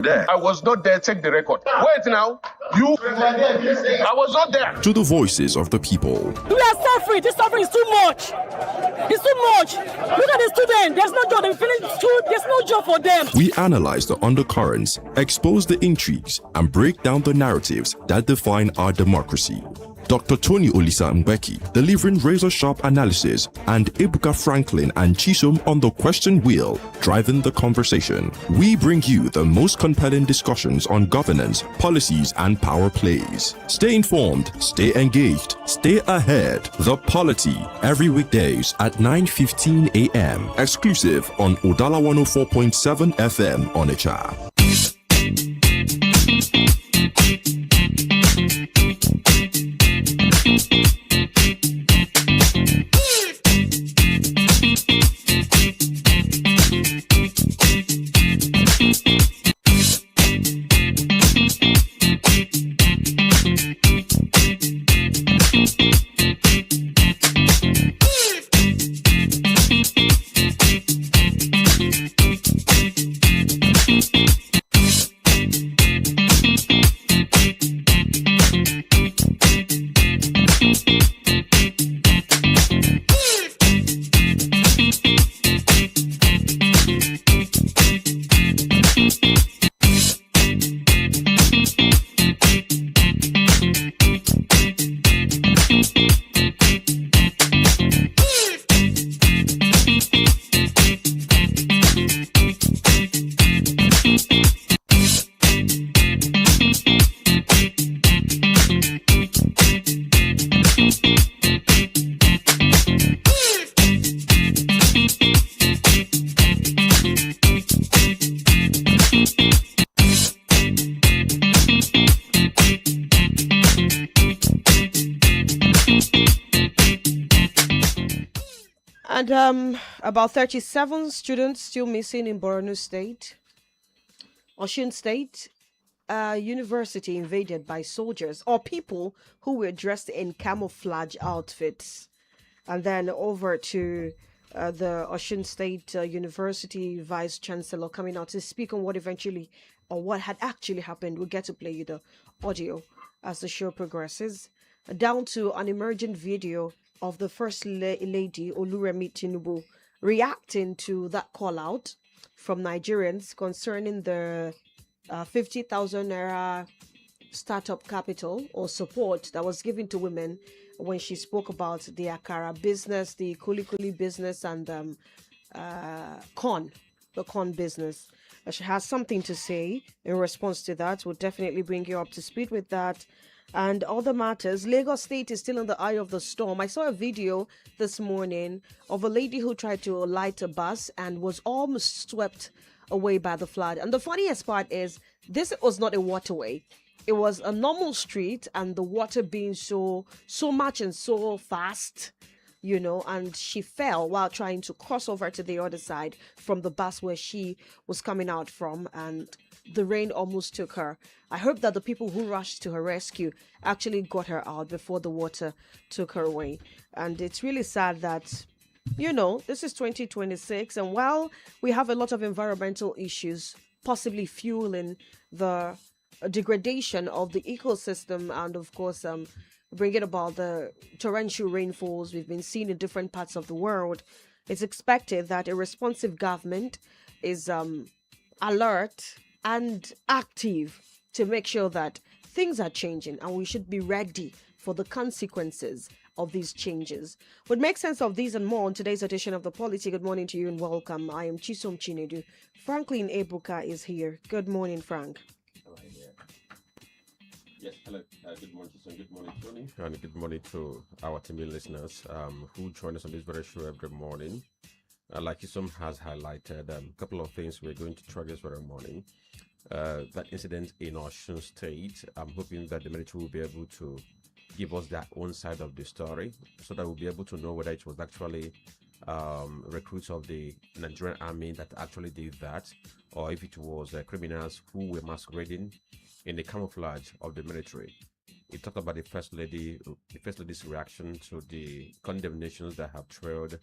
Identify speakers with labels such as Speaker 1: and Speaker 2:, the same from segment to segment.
Speaker 1: there. I was not there. Check the record. Wait now. I was not there.
Speaker 2: To the voices of the people.
Speaker 3: We are suffering. This suffering is too much. It's too much. Look at the students. There's no job. They finished school. There's no job for them.
Speaker 2: We analyze the undercurrents, expose the intrigues, and break down the narratives that define our democracy. Dr. Tony Olisa Mbeki, delivering razor-sharp analysis, and Ebuka Franklin and Chisom on the question wheel, driving the conversation. We bring you the most compelling discussions on governance, policies, and power plays. Stay informed, stay engaged, stay ahead. The Polity, every weekdays at 9:15 a.m. Exclusive on Udala 104.7 FM Onitsha.
Speaker 4: And about 37 students still missing in Borno State. Osun State University invaded by soldiers or people who were dressed in camouflage outfits. And then over to the Osun State University Vice Chancellor coming out to speak on what eventually or what had actually happened. We'll get to play you the audio as the show progresses. Down to an emergent video of the First Lady Oluremi Tinubu reacting to that call out from Nigerians concerning the 50,000 naira startup capital or support that was given to women when she spoke about the Akara business, the Kuli business, and the corn business. She has something to say in response to that. We'll definitely bring you up to speed with that. And other matters, Lagos State is still in the eye of the storm. I saw a video this morning of a lady who tried to alight a bus and was almost swept away by the flood. And the funniest part is, this was not a waterway. It was a normal street, and the water being so much and so fast, you know, and she fell while trying to cross over to the other side from the bus where she was coming out from, and the rain almost took her. I hope that the people who rushed to her rescue actually got her out before the water took her away. And it's really sad that, you know, this is 2026, and while we have a lot of environmental issues possibly fueling the degradation of the ecosystem, and of course bringing about the torrential rainfalls we've been seeing in different parts of the world, it's expected that a responsive government is alert and active to make sure that things are changing, and we should be ready for the consequences of these changes. We'll make sense of these and more on today's edition of The Polity. Good morning to you and welcome. I am Chisom Chinedu. Franklin Ebuka is here. Good morning, Frank.
Speaker 5: Yes, hello. Good morning, Chisom. Good morning, Tony. And good morning to our TV listeners who join us on this very show every morning. Like Chisom has highlighted, a couple of things we're going to try this very morning. That incident in Osun State, I'm hoping that the military will be able to give us their own side of the story so that we'll be able to know whether it was actually recruits of the Nigerian army that actually did that, or if it was criminals who were masquerading in the camouflage of the military. He talked about the First Lady's reaction to the condemnations that have trailed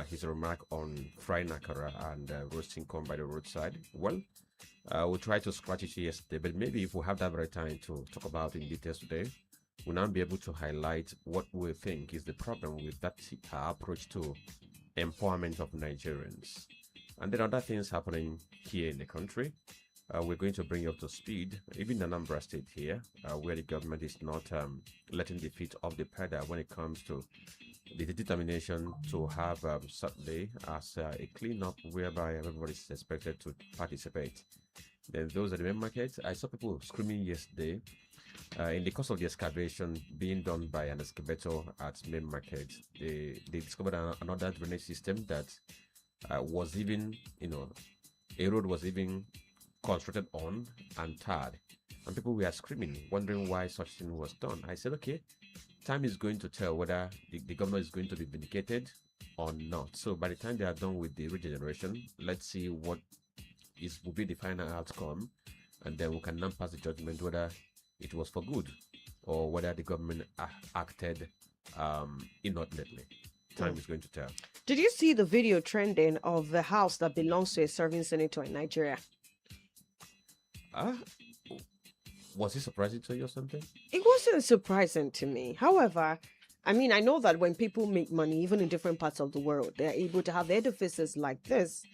Speaker 5: his remark on frying akara and roasting corn by the roadside. Well, We'll try to scratch it yesterday, but maybe if we have that very time to talk about it in details today, we'll now be able to highlight what we think is the problem with that approach to empowerment of Nigerians. And then other things happening here in the country. We're going to bring you up to speed, even in Anambra State here, where the government is not letting the feet off the pedal when it comes to the determination to have Saturday as a cleanup whereby everybody is expected to participate. Then those at the main market, I saw people screaming yesterday in the course of the excavation being done by an excavator at main market. They discovered another drainage system that was even, a road was even constructed on and tarred, and people were screaming, wondering why such thing was done. I said, okay, time is going to tell whether the governor is going to be vindicated or not. So by the time they are done with the regeneration, let's see what will be the final outcome, and then we can now pass the judgment whether it was for good or whether the government acted inordinately. Time is going to tell.
Speaker 4: Did you see the video trending of the house that belongs to a serving senator in Nigeria?
Speaker 5: Was it surprising to you or something?
Speaker 4: It wasn't surprising to me. However, I mean, I know that when people make money, even in different parts of the world, they're able to have edifices like this.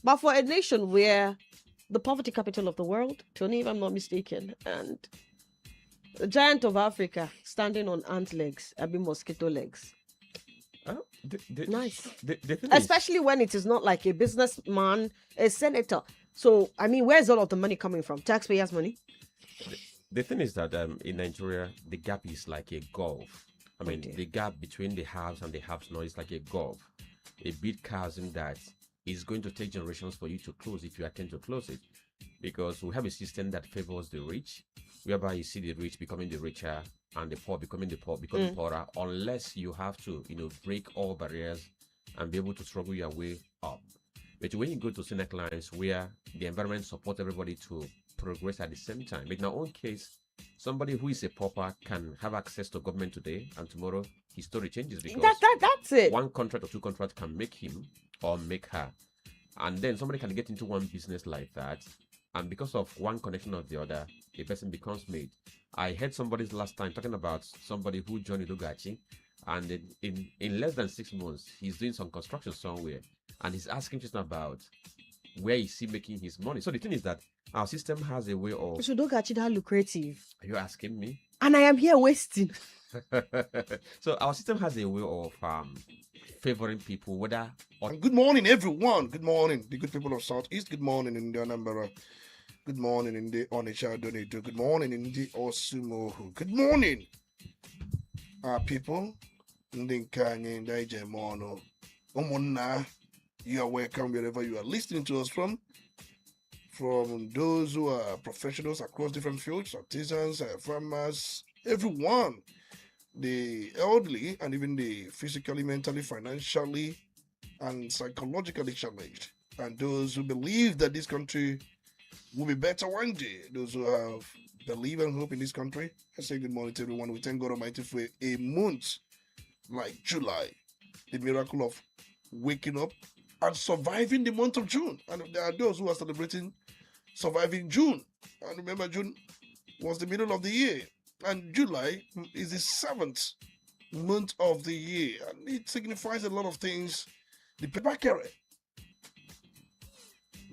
Speaker 4: But for a nation where the poverty capital of the world, Tony, if I'm not mistaken, and the giant of Africa standing on ant legs, I mean mosquito legs. Nice. Especially when it is not like a businessman, a senator. So, I mean, where's all of the money coming from? Taxpayers' money?
Speaker 5: The thing is that in Nigeria, the gap is like a gulf. I mean, the gap between the haves and the haves not is like a gulf. A big chasm that is going to take generations for you to close if you attempt to close it. Because we have a system that favors the rich, whereby you see the rich becoming the richer and the poor becoming poorer, unless you have to, break all barriers and be able to struggle your way up. But when you go to scenic lines where the environment supports everybody to progress at the same time, in our own case, somebody who is a pauper can have access to government today, and tomorrow his story changes because
Speaker 4: that's it.
Speaker 5: One contract or two contracts can make him or make her, and then somebody can get into one business like that, and because of one connection or the other, a person becomes made. I heard somebody's last time talking about somebody who joined Idogachi, and in less than 6 months, he's doing some construction somewhere, and he's asking just about where is he making his money. So the thing is that our system has a way of...
Speaker 4: So Idogachi that lucrative.
Speaker 5: Are you asking me?
Speaker 4: And I am here wasting.
Speaker 5: So our system has a way of favoring people, whether...
Speaker 6: Good morning, everyone. Good morning, the good people of Southeast. Good morning in the Anambra. Good morning in the Onitsha Donato. Good morning in the Osumohu. Good morning, our people. Ndinkanye Ndaije Mono. Omonna. You are welcome wherever you are listening to us from those who are professionals across different fields, artisans, farmers, everyone, the elderly, and even the physically, mentally, financially, and psychologically challenged, and those who believe that this country will be better one day, those who have belief and hope in this country. I say good morning to everyone. We thank God Almighty for a month like July, the miracle of waking up and surviving the month of June. And there are those who are celebrating surviving June. And remember, June was the middle of the year. And July is the 7th month of the year. And it signifies a lot of things. The Bakare.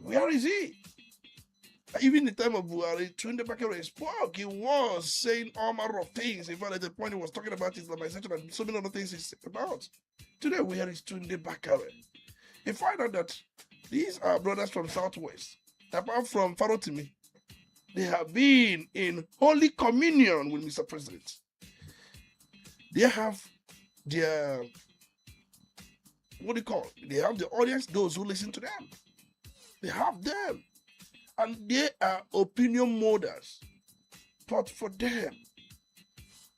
Speaker 6: Where is he? Even in the time of Buhari, Tunde Bakare spoke. He was saying all manner of things. In fact, at the point he was talking about Islamization and so many other things he's about. Today, where is Tunde Bakare? You find out that these are brothers from Southwest. Apart from Farotimi, they have been in holy communion with Mr. President. They have their, they have the audience, those who listen to them. They have them. And they are opinion molders. But for them,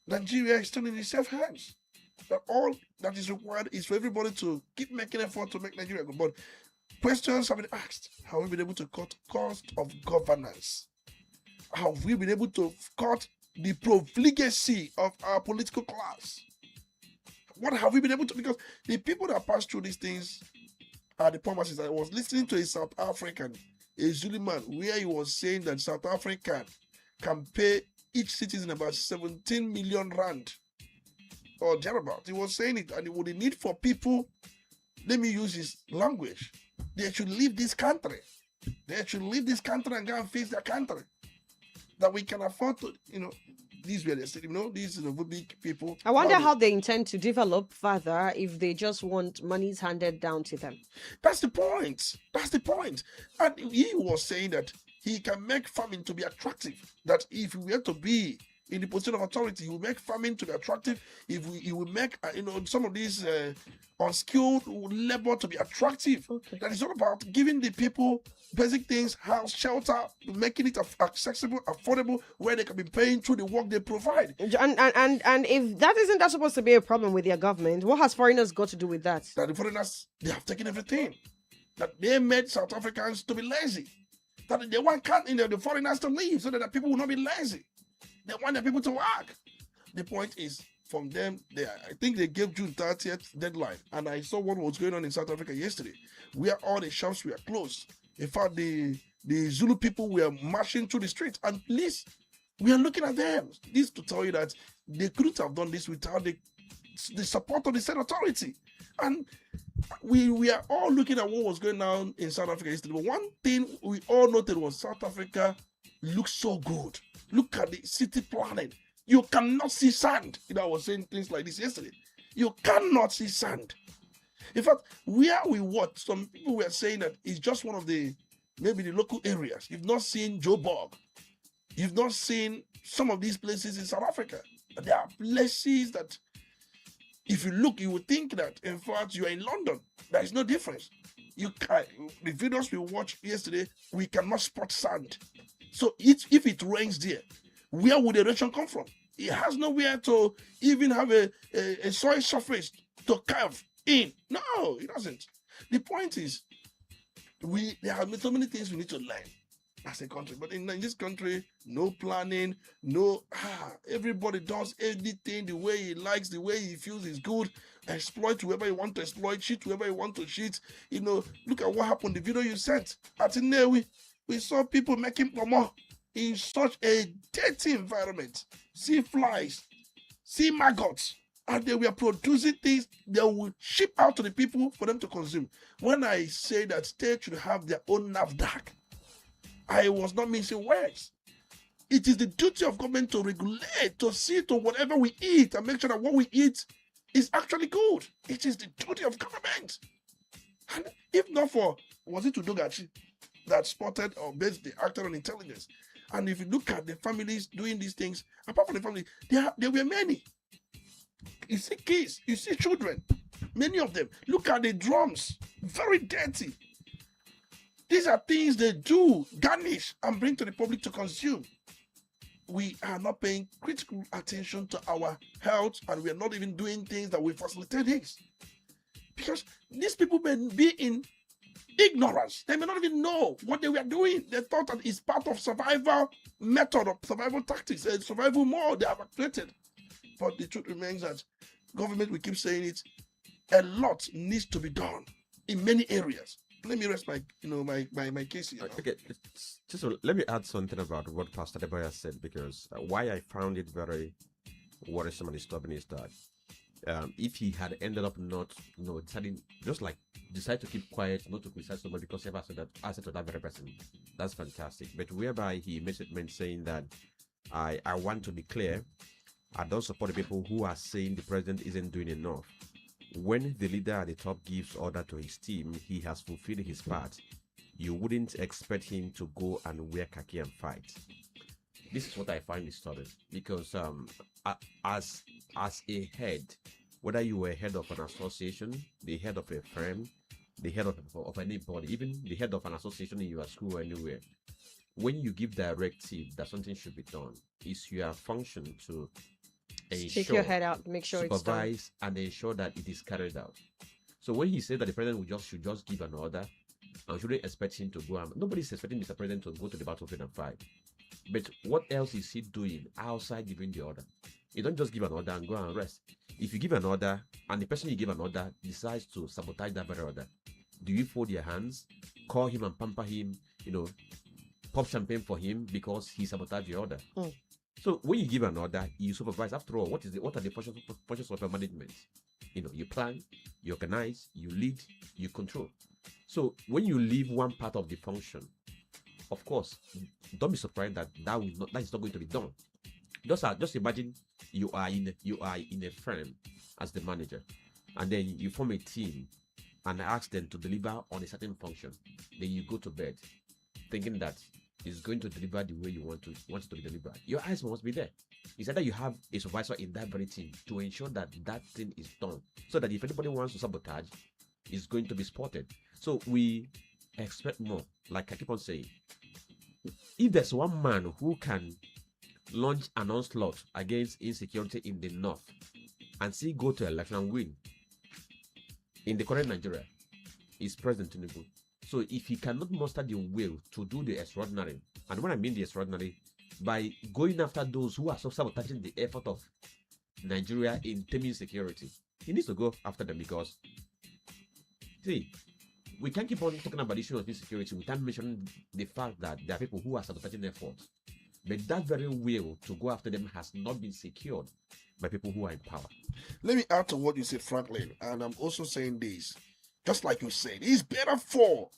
Speaker 6: Nigeria is still in the safe hands. That all that is required is for everybody to keep making effort to make Nigeria good. But questions have been asked. Have we been able to cut cost of governance? Have we been able to cut the profligacy of our political class? What have we been able to? Because the people that pass through these things are the promises. I was listening to a South African a Zulu man where he was saying that South Africa can pay each citizen about 17 million rand or thereabout. He was saying it, and it would need for people, let me use his language, they should leave this country. They should leave this country and go and face their country. That we can afford to, these were the these are the big people.
Speaker 4: I wonder how they intend to develop further if they just want monies handed down to them.
Speaker 6: That's the point. And he was saying that he can make farming to be attractive. That if we were to be in the position of authority, he will make farming to be attractive. He will make some of these unskilled labor to be attractive.
Speaker 4: Okay.
Speaker 6: That is all about giving the people basic things, house, shelter, making it accessible, affordable, where they can be paying through the work they provide.
Speaker 4: And if that isn't supposed to be a problem with their government, what has foreigners got to do with that?
Speaker 6: That the foreigners, they have taken everything. That they made South Africans to be lazy. That they want the foreigners to leave so that the people will not be lazy. They want the people to work. The point is, from them, I think they gave June 30th deadline. And I saw what was going on in South Africa yesterday, where all the shops were closed. In fact, the Zulu people were marching through the streets. And please, we are looking at them. This to tell you that they couldn't have done this without the support of the state authority. And we are all looking at what was going on in South Africa yesterday. But one thing we all noted was South Africa looks so good. Look at the city planning. You cannot see sand. I was saying things like this yesterday. You cannot see sand. In fact, where we watched, some people were saying that it's just one of maybe the local areas. You've not seen Joburg. You've not seen some of these places in South Africa. There are places that, if you look, you would think that, in fact, you are in London. There is no difference. The videos we watched yesterday, we cannot spot sand. So if it rains there, where would the erosion come from? It has nowhere to even have a soil surface to carve in. No, it doesn't. The point is, there are so many things we need to learn as a country. But in this country, no planning, everybody does everything the way he likes, the way he feels is good. Exploit whoever you want to exploit, cheat whoever you want to cheat. Look at what happened. The video you sent. At Inewi, we saw people making pomo in such a dirty environment. See flies, see maggots, and they were producing things they will ship out to the people for them to consume. When I say that states should have their own NAFDAC, I was not missing words. It is the duty of government to regulate, to see to whatever we eat and make sure that what we eat is actually good. It is the duty of government. And if not for, was it Udogachi that spotted or based the actor on intelligence? And if you look at the families doing these things, apart from the family, there were many. You see kids, you see children, many of them. Look at the drums, very dirty. These are things they do, garnish, and bring to the public to consume. We are not paying critical attention to our health, and we are not even doing things that will facilitate this. Because these people may be in ignorance. They may not even know what they were doing. They thought that it's part of survival method, of survival tactics, and survival mode they have created. But the truth remains that government, we keep saying it, a lot needs to be done in many areas. Let me rest my case here.
Speaker 5: Okay, just let me add something about what Pastor Deboya said, because why I found it very worrisome and disturbing is that if he had ended up not, decide to keep quiet, not to criticize somebody because he ever said to that very person, that's fantastic. But whereby he made a statement saying that I want to be clear, I don't support the people who are saying the president isn't doing enough. When the leader at the top gives order to his team, he has fulfilled his part. You wouldn't expect him to go and wear khaki and fight. This is what I find disturbing, because as a head, whether you were head of an association, the head of a firm, the head of anybody, even the head of an association in your school or anywhere, when you give directive that something should be done, it's your function to
Speaker 4: stick your head out, make sure it's done,
Speaker 5: supervise and ensure that it is carried out. So when he said that the president should just give an order, and shouldn't expect him to go, and nobody's expecting Mr. President to go to the battlefield and fight. But what else is he doing outside giving the order? You don't just give an order and go and rest. If you give an order and the person you give an order decides to sabotage that very order, do you fold your hands, call him and pamper him, pop champagne for him because he sabotaged your order.
Speaker 4: Mm.
Speaker 5: So when you give an order, you supervise. After all, what are the functions of your management? You plan, you organize, you lead, you control. So when you leave one part of the function, of course, don't be surprised that is not going to be done. Just imagine you are in a firm as the manager, and then you form a team and ask them to deliver on a certain function. Then you go to bed thinking that it's going to deliver the way you want it to be delivered. Your eyes must be there. It's either you have a supervisor in that very team to ensure that thing is done, so that if anybody wants to sabotage, it's going to be spotted. So we expect more. Like I keep on saying, if there's one man who can launch an onslaught against insecurity in the north and still go to election and win in the current Nigeria, is President Tinubu. So if he cannot muster the will to do the extraordinary, and when I mean the extraordinary, by going after those who are sabotaging the effort of Nigeria in taming security, he needs to go after them, because see, we can't keep on talking about the issue of insecurity without mentioning the fact that there are people who are sabotaging efforts. But that very will to go after them has not been secured by people who are in power.
Speaker 6: Let me add to what you said, Franklin, and I'm also saying this. Just like you said, it's better for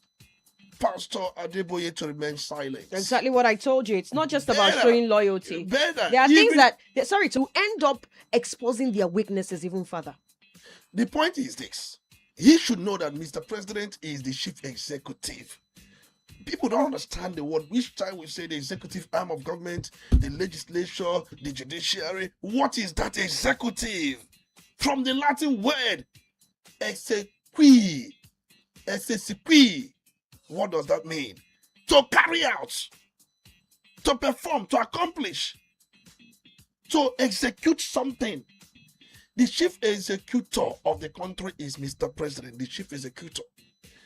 Speaker 6: Pastor Adeboye to remain silent.
Speaker 4: Exactly what I told you. It's not just about showing loyalty.
Speaker 6: Better.
Speaker 4: There are things to end up exposing their weaknesses even further.
Speaker 6: The point is this. He should know that Mr. President is the chief executive. People don't understand the word. Which time we say the executive arm of government, the legislature, the judiciary. What is that executive? From the Latin word, exequi. What does that mean? To carry out, to perform, to accomplish, to execute something. The chief executor of the country is Mr. President, the chief executor.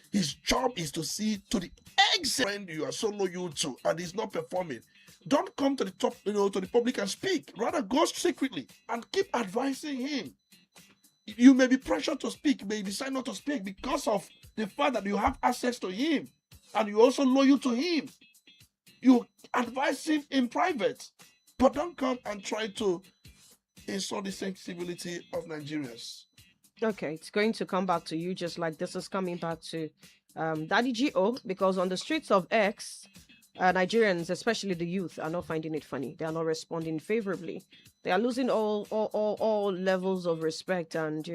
Speaker 6: His job is to see to the extent you are so loyal to and he's not performing. Don't come to the top, to the public and speak. Rather go secretly and keep advising him. You may be pressured to speak, you may decide not to speak because of the fact that you have access to him and you're also loyal to him. You advise him in private, but don't come and try to insult the sensibility of Nigerians.
Speaker 4: Okay, it's going to come back to you, just like this is coming back to Daddy G.O., because on the streets of X, Nigerians, especially the youth, are not finding it funny. They are not responding favorably. They are losing all levels of respect and,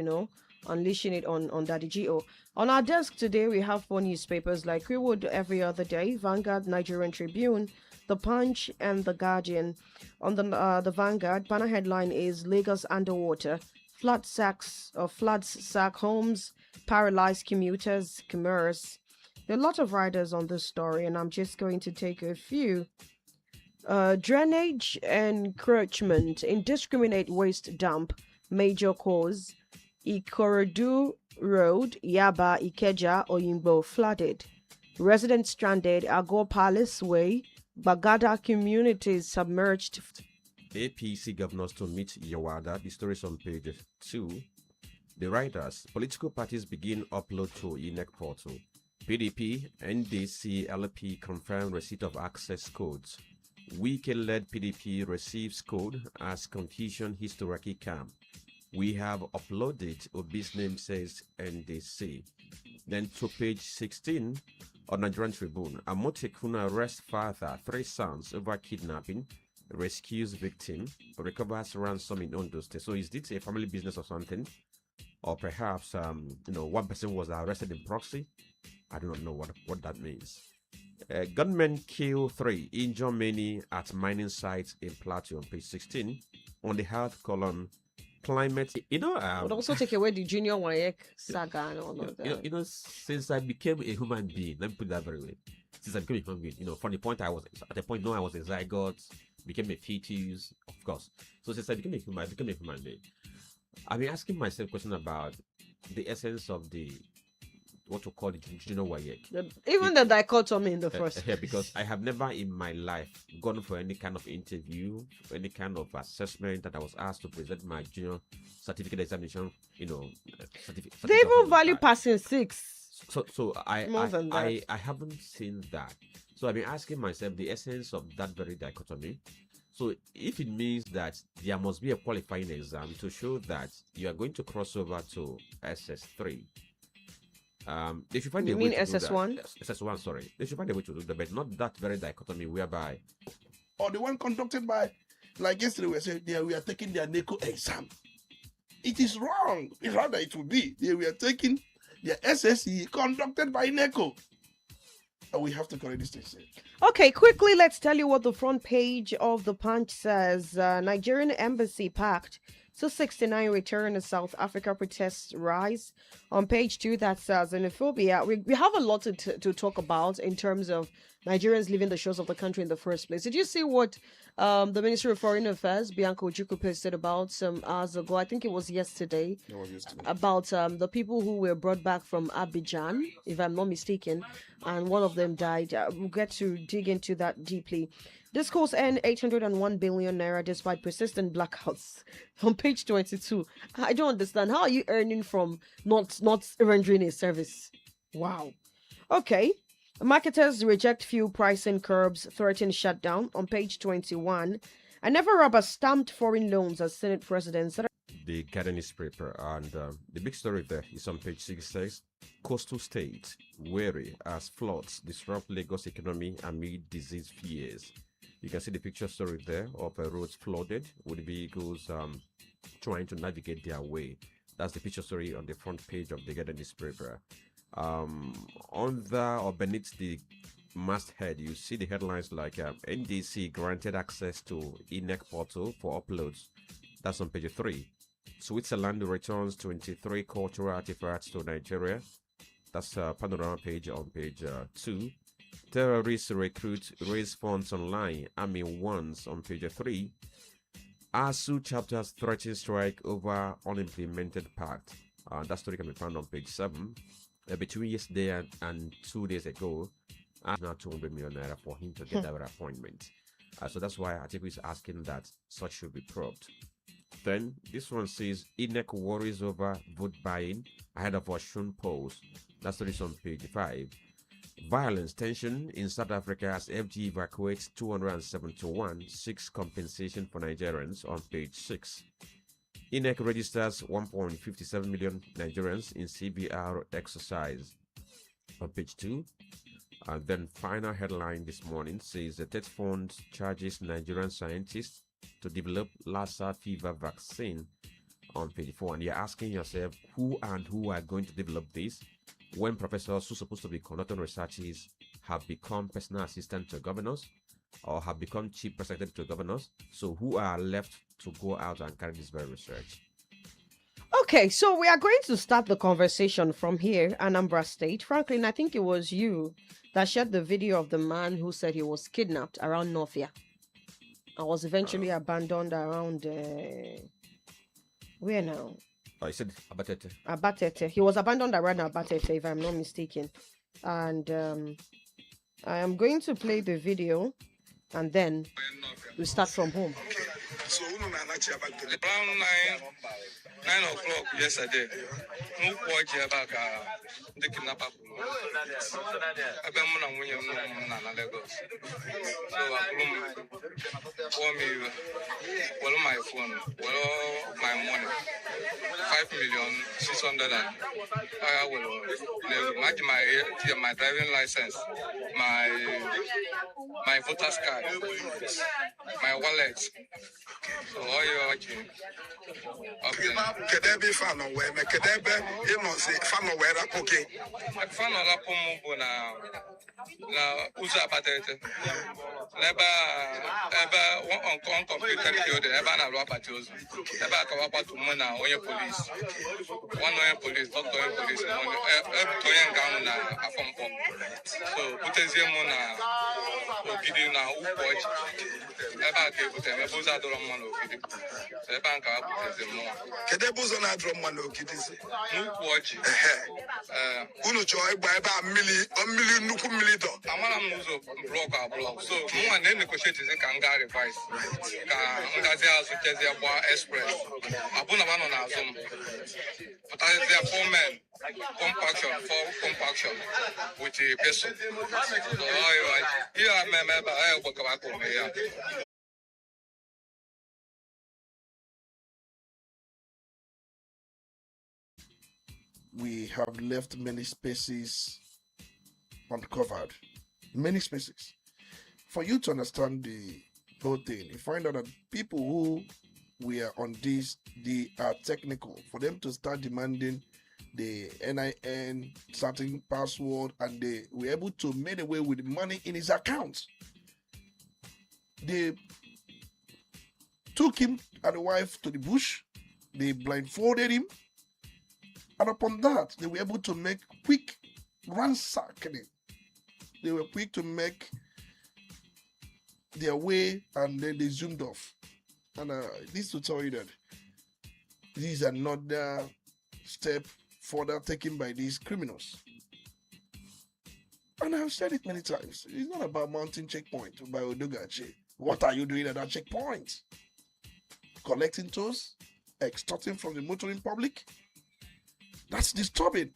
Speaker 4: unleashing it on Daddy G.O. On our desk today, we have 4 newspapers like we would every other day: Vanguard, Nigerian Tribune, The Punch, and The Guardian. On the Vanguard, banner headline is Lagos underwater. Floods sack homes, paralyzed commuters, commerce. There are a lot of riders on this story, and I'm just going to take a few. Drainage encroachment, indiscriminate waste dump, major cause. Ikorodu Road, Yaba, Ikeja, Oyingbo flooded. Residents stranded, Agor Palace Way, Bagada communities submerged.
Speaker 5: APC governors to meet Yawada. The story is on page 2. The writers, political parties begin upload to INEC portal. PDP, NDC, LP confirm receipt of access codes. Wike-led PDP receives code as confusion historically calm. We have uploaded, Obi's name says NDC. Then to page 16 on Nigerian Tribune, Amotekuna arrests father, 3 sons over kidnapping. Rescues victim, recovers ransom in Ondo State. So is this a family business or something? Or perhaps, one person was arrested in proxy? I do not know what that means. Gunmen kill 3, injure many at mining sites in Plateau on page 16. On the health column, climate,
Speaker 4: would also take away the junior WAEC saga and all of that.
Speaker 5: Since I became a human being, let me put that very way. Since I became a human being, from the point I was at the point, I was a zygote, became a fetus, of course. So since I became a human being. I've been asking myself a question about the essence of what we call the junior WAEC.
Speaker 4: Even the dichotomy in the first.
Speaker 5: Yeah, because I have never in my life gone for any kind of interview, any kind of assessment that I was asked to present my junior certificate examination, certificate.
Speaker 4: They even value passing 6.
Speaker 5: So I haven't seen that. So I've been asking myself the essence of that very dichotomy. So if it means that there must be a qualifying exam to show that you are going to cross over to SS3, they should find a way to
Speaker 4: SS1?
Speaker 5: do that. SS1, sorry. They should find a way to do that, but not that very dichotomy whereby...
Speaker 6: Or the one conducted by, like yesterday we said, we are taking their NECO exam. It is wrong. It's rather it will be. They were taking their SSE conducted by NECO. And we have to correct this thing.
Speaker 4: Okay, quickly, let's tell you what the front page of the Punch says. Nigerian embassy packed. 269 return to South Africa protests rise. On page 2, that says xenophobia. We have a lot to talk about in terms of Nigerians leaving the shores of the country in the first place. Did you see what the Ministry of Foreign Affairs, Bianca Ojukwu, posted about some hours ago? I think it was yesterday. About the people who were brought back from Abidjan, if I'm not mistaken, and one of them died. We'll get to dig into that deeply. Discourse earned 801 billion naira despite persistent blackouts. On page 22, I don't understand. How are you earning from not rendering a service? Wow. Okay. Marketers reject fuel pricing curbs, threaten shutdown. On page 21, I never rubber stamped foreign loans as Senate presidents.
Speaker 5: The Garden newspaper, and the big story there is on page 6. Says coastal states wary as floods disrupt Lagos economy amid disease fears. You can see the picture story there of roads flooded with vehicles trying to navigate their way. That's the picture story on the front page of the Garden newspaper. Under or beneath the masthead, you see the headlines like NDC granted access to INEC portal for uploads. That's on page 3. Switzerland returns 23 cultural artifacts to Nigeria. That's panorama page on page 2. Terrorists recruit, raise funds online. Army warns on page 3. ASU chapters threaten strike over unimplemented pact. That story can be found on page 7. Between yesterday and 2 days ago, now 200 million naira for him to get that appointment. So that's why Atiku is asking that such should be probed. Then this one says INEC worries over vote buying ahead of Osun polls. That story is on page 5. Violence tension in South Africa as FG evacuates 271, seeks compensation for Nigerians on page 6. INEC registers 1.57 million Nigerians in CBR exercise on page 2. And then final headline this morning says the Tet Fund charges Nigerian scientists to develop Lassa fever vaccine on page 4. And you're asking yourself who are going to develop this when professors who are supposed to be conducting researches have become personal assistant to governors or have become chief secretary to governors. So who are left to go out and carry this very research?
Speaker 4: Okay, so we are going to start the conversation from here, Anambra State. Franklin, I think it was you that shared the video of the man who said he was kidnapped around Northia and was eventually abandoned around where now?
Speaker 5: I said Abatete.
Speaker 4: Abatete. He was abandoned around Abatete, if I'm not mistaken. And I am going to play the video and then we start from home.
Speaker 7: Okay. So around 9 o'clock yesterday, no watch about the kidnapper. I've been on Lagos. So I for me, well, my phone, well, my money, 5,600,000. I will imagine my driving license, my voter's card, my wallet. So all you're watching.
Speaker 8: Could there be fan away? Could there be, you know, say fan away? Okay.
Speaker 7: Fan of Lapomo na usa Abatete. Never on computer field, never na rubber shows. Never come up to Mona or your police. One or police, doctor police, Toyan Gown na Afampo. So put a Zemona or Gideon now, watch. Never gave them a boozer drum of it. The bank up with them more.
Speaker 8: Kedebos on a drum one of kitties.
Speaker 7: Watch.
Speaker 8: Uno joy by a million nucumilito.
Speaker 7: I'm one of those block. So, no one then negotiates a Kangari vice. Express. Abuna on our Zoom. But I their 4 men. compaction for compaction with a peso. So here I remember I work about here.
Speaker 6: We have left many spaces uncovered. Many spaces. For you to understand the whole thing, you find out that people who were on this, they are technical. For them to start demanding the NIN certain password, and they were able to make away with the money in his account. They took him and the wife to the bush. They blindfolded him. And upon that, they were able to make quick ransacking. They were quick to make their way, and then they zoomed off. And this to tell you that this is another step further taken by these criminals. And I've said it many times. It's not about mounting checkpoint by Odogachi. What are you doing at that checkpoint? Collecting tolls? Extorting from the motoring public? That's disturbing.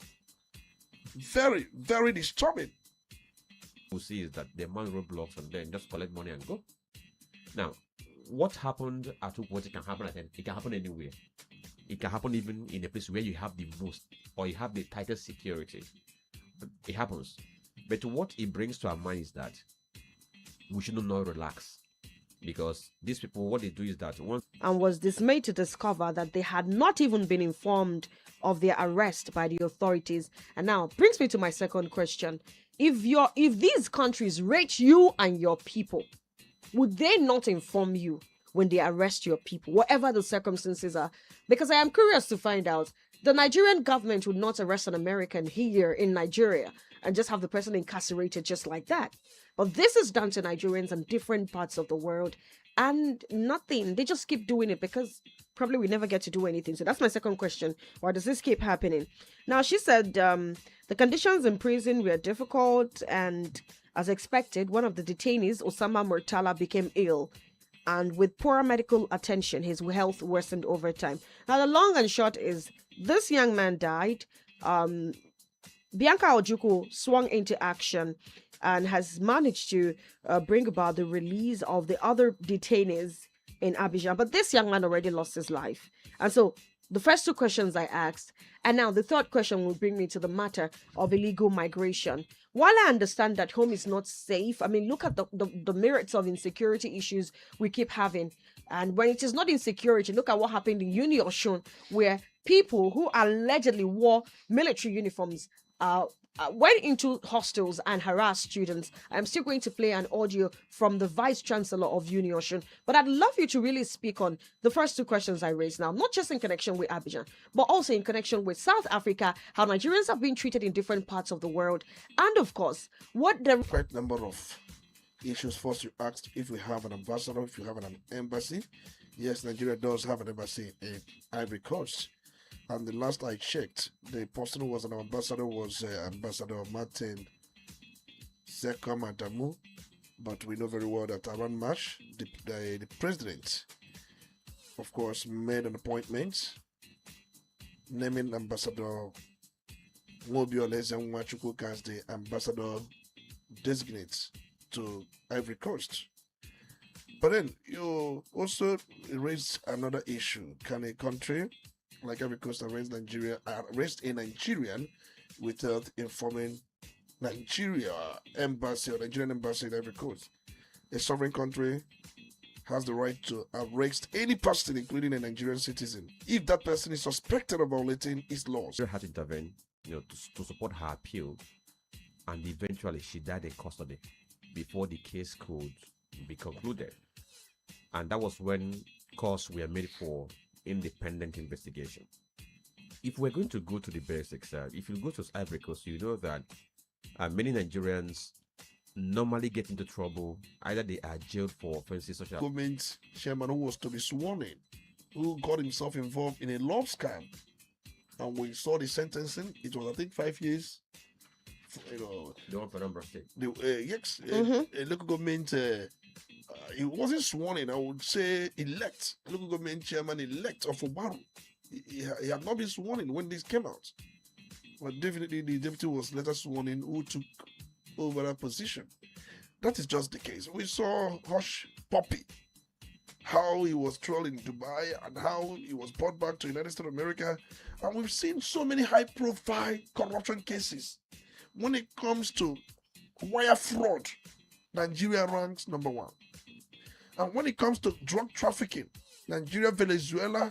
Speaker 6: Very, very disturbing.
Speaker 5: We see is that they man roadblocks and then just collect money and go. Now, what happened at Ukwote can happen at it can happen anywhere. It can happen even in a place where you have the most or you have the tightest security. It happens. But what it brings to our mind is that we should not relax. Because these people, what they do is that once
Speaker 4: and was dismayed to discover that they had not even been informed of their arrest by the authorities. And now brings me to my second question. If these countries rate you and your people, would they not inform you when they arrest your people, whatever the circumstances are? Because I am curious to find out. The Nigerian government would not arrest an American here in Nigeria and just have the person incarcerated just like that. But this is done to Nigerians in different parts of the world, and nothing. They just keep doing it because probably we never get to do anything. So that's my second question. Why does this keep happening? Now, she said the conditions in prison were difficult, and as expected, one of the detainees, Osama Murtala, became ill. And with poor medical attention, his health worsened over time. Now, the long and short is this young man died. Bianca Ojukwu swung into action and has managed to bring about the release of the other detainees in Abidjan. But this young man already lost his life. And so the first two questions I asked, and now the third question will bring me to the matter of illegal migration. While I understand that home is not safe, I mean, look at the merits of insecurity issues we keep having. And when it is not insecurity, look at what happened in Uniosun, where people who allegedly wore military uniforms went into hostels and harassed students. I'm still going to play an audio from the Vice Chancellor of Uniosun, but I'd love you to really speak on the first two questions I raised now, not just in connection with Abidjan, but also in connection with South Africa, how Nigerians have been treated in different parts of the world, and of course, what the
Speaker 6: quite number of issues. First, you asked if we have an ambassador, if you have an embassy. Yes, Nigeria does have an embassy in Ivory Coast. And the last I checked, the person who was an ambassador was Ambassador Martin Sekam Adamu. But we know very well that around March, the president, of course, made an appointment naming Ambassador Mobio Lezen Wachuku as the ambassador designate to Ivory Coast. But then you also raised another issue. Can a country like Ivory Coast arrest a Nigerian without informing Nigeria embassy or Nigerian embassy in Ivory Coast? A sovereign country has the right to arrest any person, including a Nigerian citizen, if that person is suspected of violating its laws.
Speaker 5: she had to intervene, to support her appeal, and eventually she died in custody before the case could be concluded. And that was when calls were made for independent investigation. If we're going to go to the basics, if you go to Ivory Coast, you know that many Nigerians normally get into trouble. Either they are jailed for offenses such as
Speaker 6: Government chairman who was to be sworn in, who got himself involved in a love scam, and we saw the sentencing. It was, I think, 5 years.
Speaker 5: the one for number state.
Speaker 6: Yes, local government. He wasn't sworn in. I would say elect, local government chairman elect of Obaru. He had not been sworn in when this came out. but definitely the deputy was later sworn in who took over that position. That is just the case. We saw Hush Puppy, how he was trolling in Dubai and how he was brought back to United States of America. And we've seen so many high-profile corruption cases. When it comes to wire fraud, Nigeria ranks number 1. And when it comes to drug trafficking, Nigeria, Venezuela,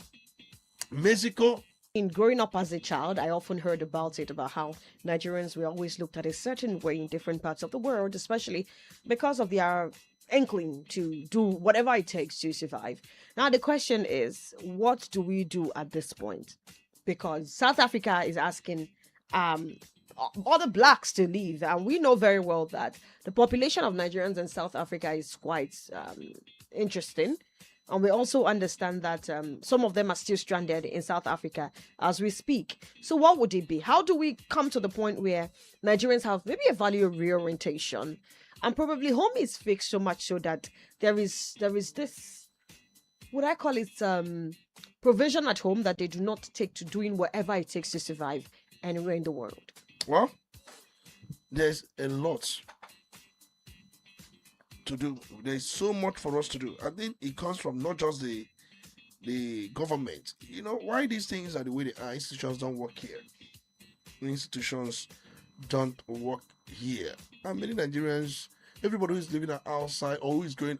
Speaker 6: Mexico.
Speaker 4: In growing up as a child, I often heard about how Nigerians were always looked at a certain way in different parts of the world, especially because of their inkling to do whatever it takes to survive. Now, the question is, what do we do at this point? Because South Africa is asking other blacks to leave, and we know very well that the population of Nigerians in South Africa is quite interesting. And we also understand that some of them are still stranded in South Africa as we speak. So what would it be? How do we come to the point where Nigerians have maybe a value reorientation, and probably home is fixed so much so that there is this, what I call it, provision at home that they do not take to doing whatever it takes to survive anywhere in the world?
Speaker 6: Well, there's a lot to do. There's so much for us to do. I think it comes from not just the government. You know, why these things are the way they are, institutions don't work here. Institutions don't work here. And many Nigerians, everybody who is living outside or who is going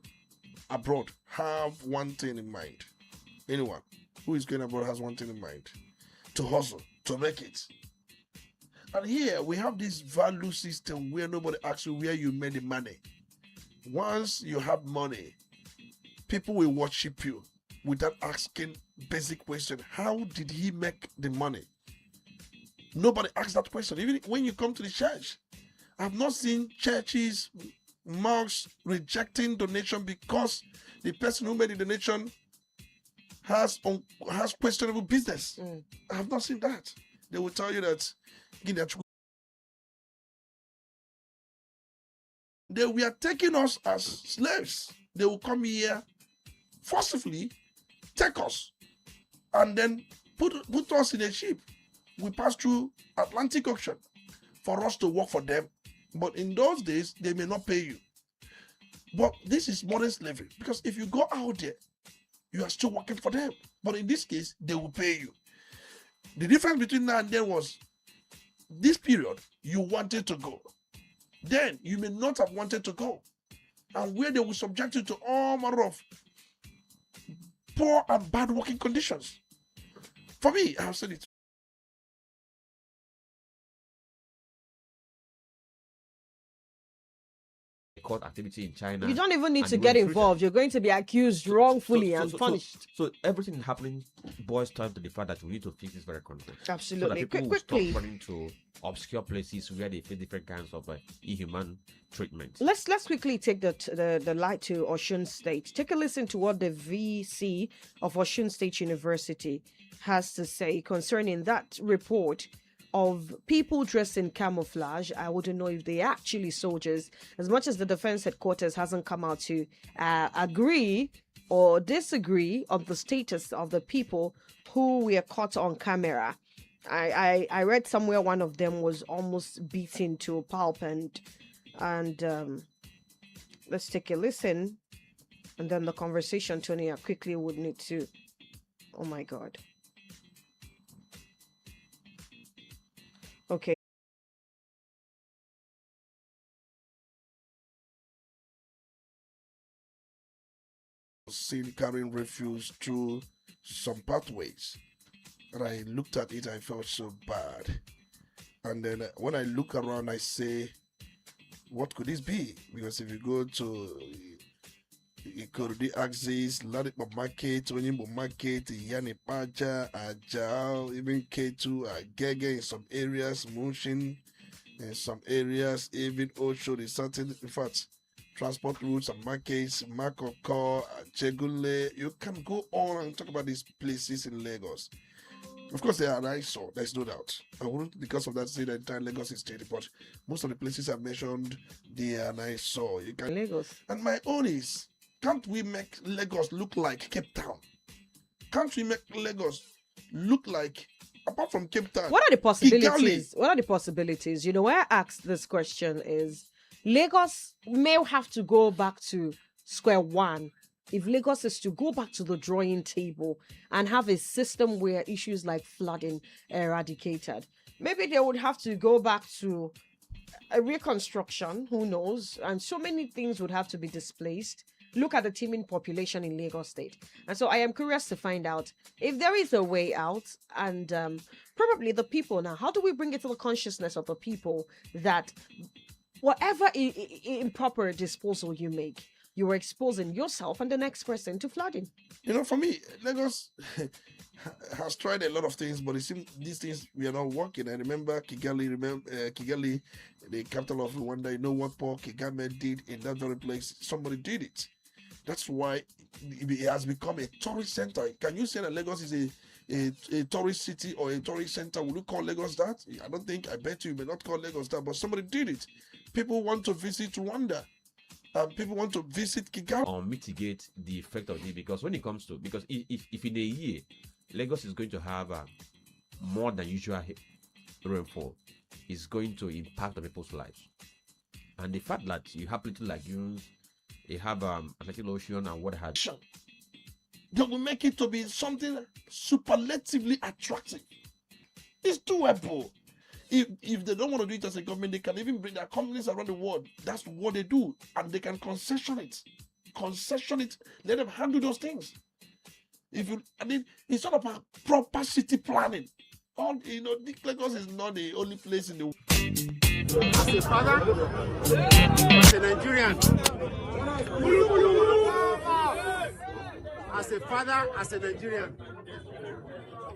Speaker 6: abroad, have one thing in mind. Anyone who is going abroad has one thing in mind: to hustle, to make it. And here we have this value system where nobody asks you where you made the money. Once you have money, people will worship you without asking basic question: how did he make the money? Nobody asks that question. Even when you come to the church, I've not seen churches, mosques rejecting donation because the person who made the donation has questionable business. I have not seen that. They will tell you that they were taking us as slaves. They will come here forcibly, take us, and then put us in a ship. We pass through Atlantic Ocean for us to work for them. But in those days, they may not pay you. But this is modern slavery, because if you go out there, you are still working for them. But in this case, they will pay you. The difference between now and then was this period, you wanted to go. Then you may not have wanted to go. And where they will subject you to all manner of poor and bad working conditions. For me, I have said it.
Speaker 5: Court activity in China.
Speaker 4: You don't even need to get involved. You're going to be accused wrongfully and punished.
Speaker 5: So everything happening boils down to the fact that we need to fix this very country.
Speaker 4: Absolutely.
Speaker 5: So that people will
Speaker 4: Quickly.
Speaker 5: stop running to obscure places where they face different kinds of inhuman treatment.
Speaker 4: Let's quickly take the light to Osun State. Take a listen to what the VC of Osun State University has to say concerning that report of people dressed in camouflage. I wouldn't know if they're actually soldiers, as much as the defense headquarters hasn't come out to agree or disagree on the status of the people who were caught on camera. I read somewhere one of them was almost beaten to a pulp, and let's take a listen, and then the conversation, Tony, I quickly would need to. Oh my God. Okay.
Speaker 6: Seen carrying refuse through some pathways. And I looked at it, I felt so bad. And then when I look around, I say, what could this be? Because if you go to Ikorudi Axis, Ladipo Market, Onyimbo Market, Yani Paja, Ajao, even K2, Agege in some areas, Mushin in some areas, even Osho, the certain, in fact, transport routes and markets, Makoko, Chegule. You can go on and talk about these places in Lagos. Of course, they are an eyesore, there's no doubt. I wouldn't, because of that, say that entire Lagos is state, but most of the places I mentioned, they are an eyesore. You can
Speaker 4: Lagos.
Speaker 6: And my own is, can't we make Lagos look like Cape Town? Can't we make Lagos look like apart from Cape Town.
Speaker 4: What are the possibilities?
Speaker 6: Kigali.
Speaker 4: What are the possibilities? You know, why I asked this question is Lagos may have to go back to square one. If Lagos is to go back to the drawing table and have a system where issues like flooding are eradicated, maybe they would have to go back to a reconstruction, who knows? And so many things would have to be displaced. Look at the teeming population in Lagos State. And so I am curious to find out if there is a way out, and probably the people now, how do we bring it to the consciousness of the people that whatever improper disposal you make, you are exposing yourself and the next person to flooding.
Speaker 6: You know, for me, Lagos has tried a lot of things, but it seems these things we are not working. I remember Kigali, Kigali, the capital of Rwanda. You know what Paul Kagame did in that very place? Somebody did it. That's why it has become a tourist center. Can you say that Lagos is a tourist city or a tourist center? Will you call Lagos that? I don't think. I bet you may not call Lagos that, but somebody did it. People want to visit Rwanda. People want to visit Kigali.
Speaker 5: Or mitigate the effect of it, because when it comes to, because if in a year Lagos is going to have more than usual rainfall, is going to impact on people's lives. And the fact that you have little lagoons, you have Atlantic Ocean and what have you,
Speaker 6: they will make it to be something superlatively attractive. It's doable. If they don't want to do it as a government, they can even bring their companies around the world. That's what they do, and they can concession it. Let them handle those things. It's not about proper city planning. Lagos is not the only place in the world.
Speaker 9: As a father, as a Nigerian,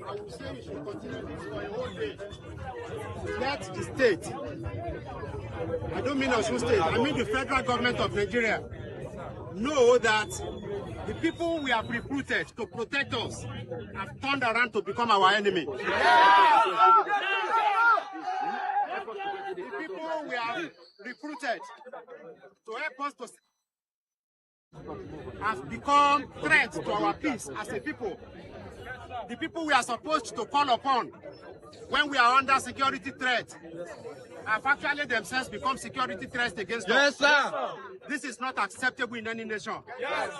Speaker 9: I would say we should continue this for a whole day. Let the state, I don't mean Osun State, I mean the federal government of Nigeria, know that the people we have recruited to protect us have turned around to become our enemy. The people we have recruited to help us to have become threats to our peace as a people. The people we are supposed to call upon when we are under security threat have actually themselves become security threats against us.
Speaker 1: Yes, sir.
Speaker 9: This is not acceptable in any nation. Yes.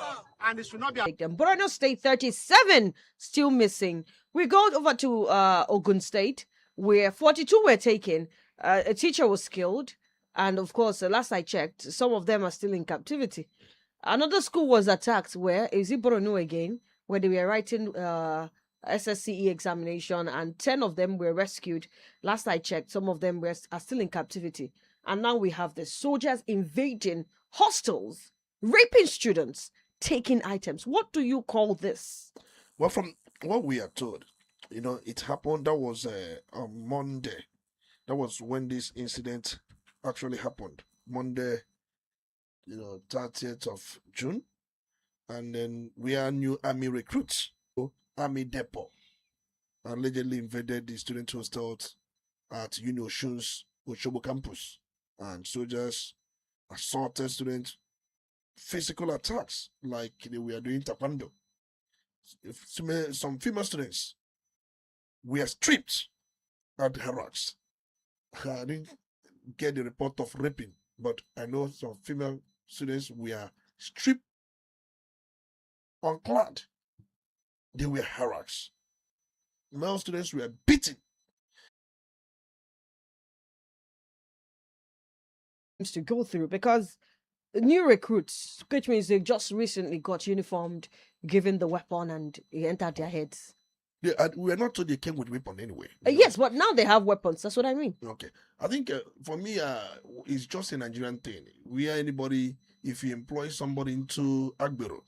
Speaker 9: And it should not be.
Speaker 4: Borno State 37 still missing. We go over to Ogun State, where 42 were taken. A teacher was killed. And of course, last I checked, some of them are still in captivity. Another school was attacked where, is it Borno again, where they were writing SSCE examination, and 10 of them were rescued. Last I checked, some of them are still in captivity. And now we have the soldiers invading hostels, raping students, taking items. What do you call this?
Speaker 6: Well, from what we are told, it happened. That was on Monday. That was when this incident actually happened. Monday, 30th of June. And then we are new army recruits. Army depot allegedly invaded the student hostels at Osun's Oshobo campus, and soldiers assaulted students, physical attacks like they were doing taekwondo. Some female students were stripped at harassed. I didn't get the report of raping, but I know some female students were stripped, unclad. They were harassed. Male students were beaten.
Speaker 4: To go through, because new recruits, which means they just recently got uniformed, given the weapon, and it entered their heads.
Speaker 6: Yeah, we are not told they came with weapon anyway.
Speaker 4: Yes, but now they have weapons. That's what I mean.
Speaker 6: Okay. I think for me, it's just a Nigerian thing. If you employ somebody into Agbero,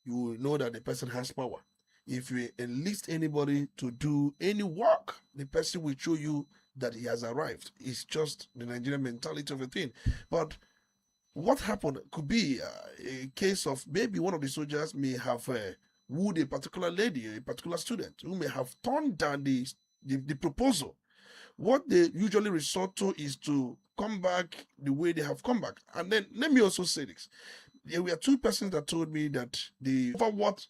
Speaker 6: you will know that the person has power. If you enlist anybody to do any work, the person will show you that he has arrived. It's just the Nigerian mentality of a thing. But what happened could be a case of maybe one of the soldiers may have wooed a particular lady, a particular student, who may have turned down the proposal. What they usually resort to is to come back the way they have come back. And then let me also say this. There were two persons that told me that over what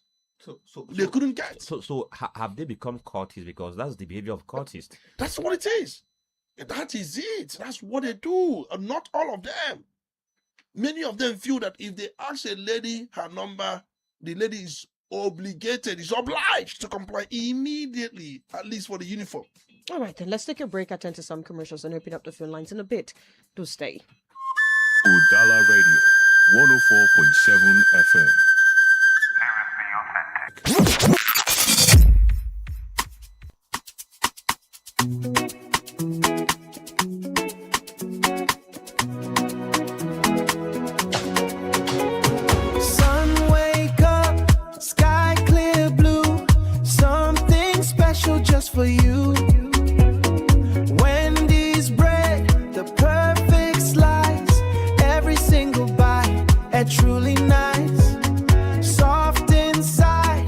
Speaker 6: They couldn't get.
Speaker 10: So have they become cultists? Because that's the behavior of cultists.
Speaker 6: That's what it is. That is it. That's what they do. And not all of them. Many of them feel that if they ask a lady her number, the lady is obligated, is obliged to comply immediately, at least for the uniform.
Speaker 4: All right, then let's take a break, attend to some commercials, and open up the phone lines in a bit. Do stay.
Speaker 11: Udala Radio, 104.7 FM.
Speaker 12: Sun wake up, sky clear blue, something special just for you. Wendy's bread, the perfect slice, every single bite, truly nice. Soft inside,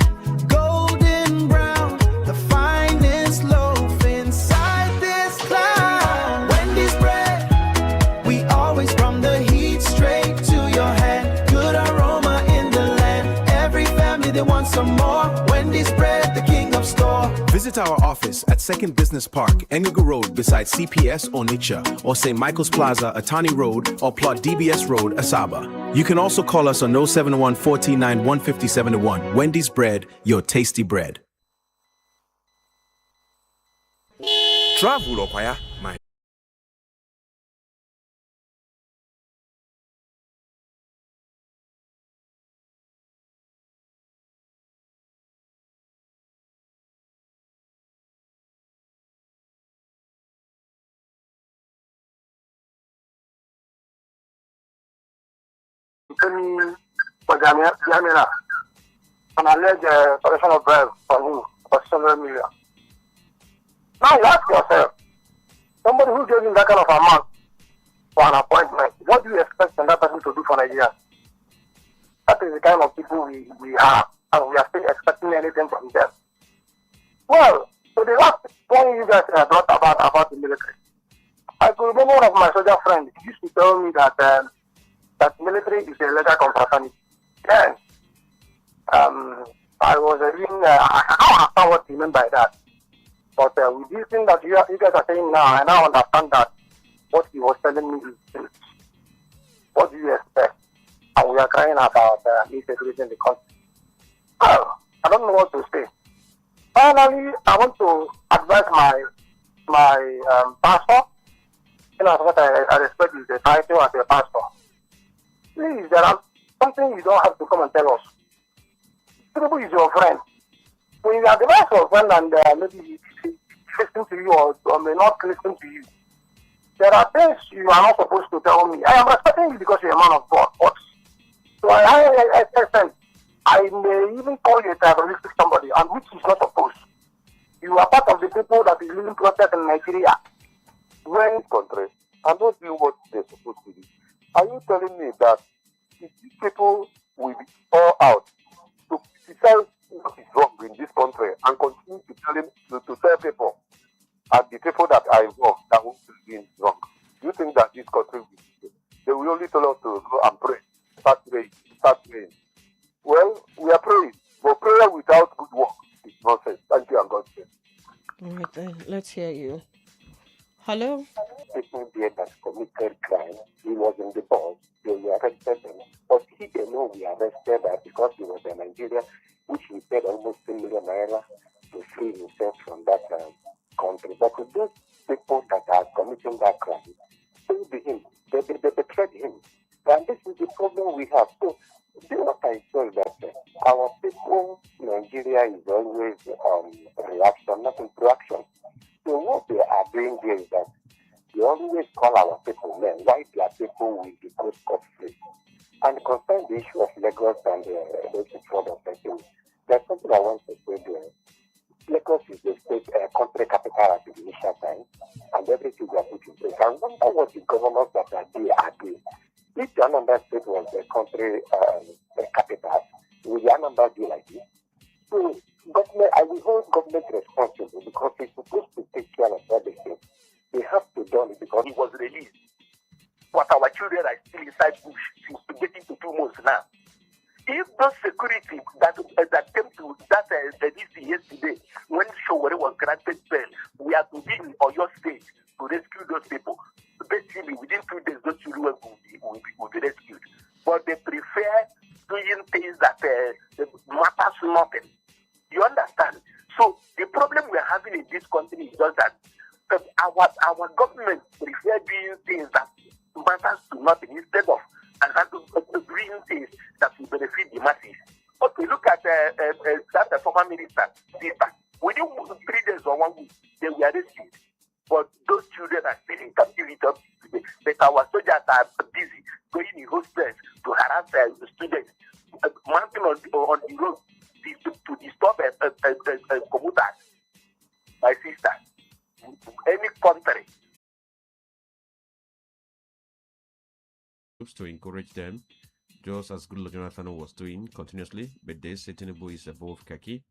Speaker 12: golden brown, the finest loaf inside this cloud. Wendy's bread, we always from the heat straight to your hand. Good aroma in the land, every family they want some more. Wendy's bread, the king of store.
Speaker 13: Visit our office at 2nd Business Park, Enugu Road beside CPS Onitsha, or St. Michael's Plaza, Atani Road, or plot DBS Road, Asaba. You can also call us on 071 439 15071. Wendy's Bread, your tasty bread. Travel Okwaya, my
Speaker 14: an alleged collection of bribes from him for several million. Now you ask yourself, somebody who gave him that kind of amount for an appointment, what do you expect that person to do for Nigeria? That is the kind of people we have, and we are still expecting anything from them. Well, so the last one you guys brought about the military, I could remember one of my soldier friends used to tell me that that military is a legal confraternity. Then, I was even, I don't understand what he meant by that. But with this thing that you guys are saying now, I now understand that what he was telling me is true. What do you expect? And we are crying about insecurity in the country. Well, I don't know what to say. Finally, I want to advise my pastor. You know, what I respect is the title as a pastor. Please, there are something you don't have to come and tell us. People is your friend. When you advise your friend and maybe he listen to you or may not listen to you, there are things you are not supposed to tell me. I am respecting you because you are a man of God. But so I may even call you a terroristic somebody, and which is not supposed. You are part of the people that is leading protest in Nigeria. When country, I'm not doing what they're supposed to do. Are you telling me that if these people will be all out to criticize what is wrong in this country and continue to tell people and the people that are involved that what is being wrong, do you think that this country they will only tell us to go and pray, start praying? Well, we are praying, but prayer without good work is nonsense. Thank you and God bless.
Speaker 4: All right, then let's hear you. Hello?
Speaker 14: People there that committed crime, he was in the bus, they were arrested him. But he alone we arrested because he was in Nigeria, which he paid almost 10 million naira to free himself from that country. But with those people that are committing that crime, they betrayed him. And this is the problem we have. So, do what I told that our people in Nigeria is always reaction, not interaction. So what they are doing here is that they always call our people men, why their people will be go scot-free. And concerning the issue of Lagos and the fraud of things, there's something I want to say there. Lagos is the state country capital at the initial time, and everything they are put in place. I wonder what the governors that are doing. If the Anambra state was the country capital, will the Anambra be like this? So, government, I will hold government responsible because it's supposed to take care of everything. They have to do it because he was released. But our children are still inside bush since getting to 2 months now.
Speaker 15: if those security that came to that DC yesterday, when Showore was granted bail, we are to be in Oyo State to rescue those people. Basically, within 2 days, those children will be rescued. But they prefer doing things that matters nothing. You understand? So the problem we're having in this country is just that our government prefer doing things that matters to nothing instead of doing things that will benefit the masses. Okay, look at that former minister, sister. Within 3 days or 1 week, they were rescued. But those children are still in captivity up today. But our soldiers are busy going in hostels to harass the students, mounting on the road to disturb commuters. My sister, any country.
Speaker 5: To encourage them, just as Goodluck Jonathan was doing continuously, but they say Tinubu is above khaki.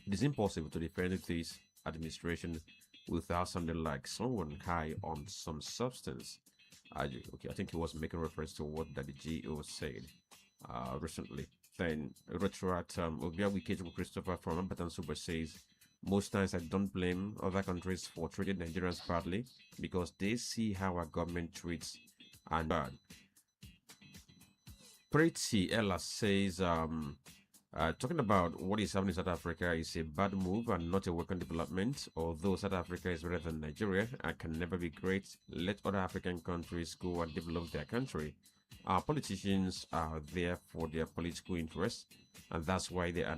Speaker 5: It is impossible to defend this administration without sounding like someone high on some substance. I think he was making reference to what that the GO said recently. Then Retrat Obia Wikeju Christopher from Ambatan Super says, most times I don't blame other countries for treating Nigerians badly because they see how our government treats and bad. Polity Ella says, talking about what is happening in South Africa is a bad move and not a welcome development. Although South Africa is better than Nigeria and can never be great, let other African countries go and develop their country. Our politicians are there for their political interests, and that's why they are